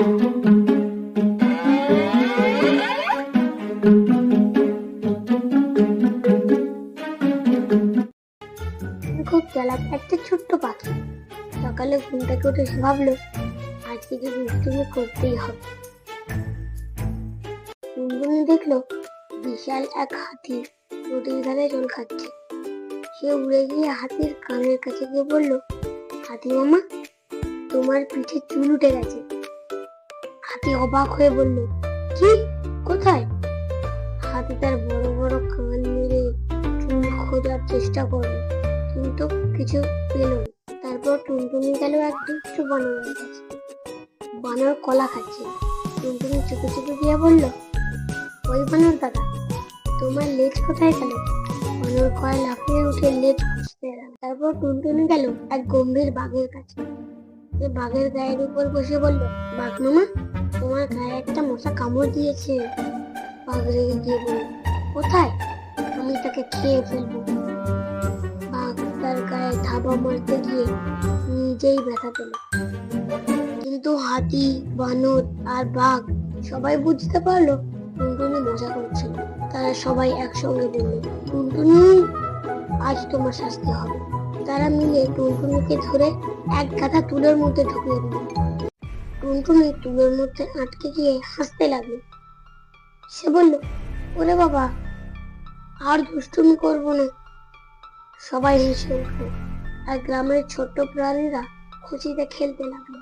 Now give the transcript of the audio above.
খুব চালাক একটা ছোট্ট পাখি। সকালে ঘুম থেকে উঠে সে ভাবলো আজকে যে দুষ্টুমি করতেই হবে। টুনটুনি দেখলো বিশাল এক হাতি নদীর ধারে জল খাচ্ছে। সে উড়ে গিয়ে হাতির কানের কাছে গিয়ে বলল, হাতি মামা, তোমার পিঠে চুল উঠে গেছে। হাতি অবাক হয়ে বলল, কি, কোথায়? হাতি তার বড় বড় কান মেরে চুল খোঁজার চেষ্টা করলো, কিন্তু কিছু পেল না। তারপর টুনটুনি গেল এক দুষ্ট বানরের কাছে। বানর কলা খাচ্ছে। টুনটুনি চুপে চুপে গিয়ে বলল, ওই বানর দাদা, তোমার লেজ কোথায় গেল? বানর কয় লাফিয়ে উঠে লেজ খুঁজতে গেল। তারপর টুনটুনি গেল এক গম্ভীর বাঘের কাছে। সে বাঘের গায়ের উপর বসে বলল, বাঘ মামা, তোমার গায়ে একটা মশা কামড় দিয়েছে। বাঘ রেগে গিয়ে বলল, কোথায়? আমি তাকে খেয়ে ফেলবো। বাঘ তার গায়ে থাবা মারতে গিয়ে নিজেই ব্যথা পেল। কিন্তু হাতি, বানর আর বাঘ সবাই বুঝতে পারলো টুনটুনি মজা করছিল। তারা সবাই একসঙ্গে বলল, টুনটুনি, আজ তোমার শাস্তি হবে। তারা মিলে টুনটুনিকে ধরে এক গাদা তুলোর মধ্যে ঢুকিয়ে দিল। টুনটুনি তুলোর মধ্যে আটকে গিয়ে হাসতে লাগলো। সে বলল, ওরে বাবা, আর দুষ্টুমি করবো না। সবাই হেসে উঠল আর গ্রামের ছোট্ট প্রাণীরা খুশিতে খেলতে লাগলো।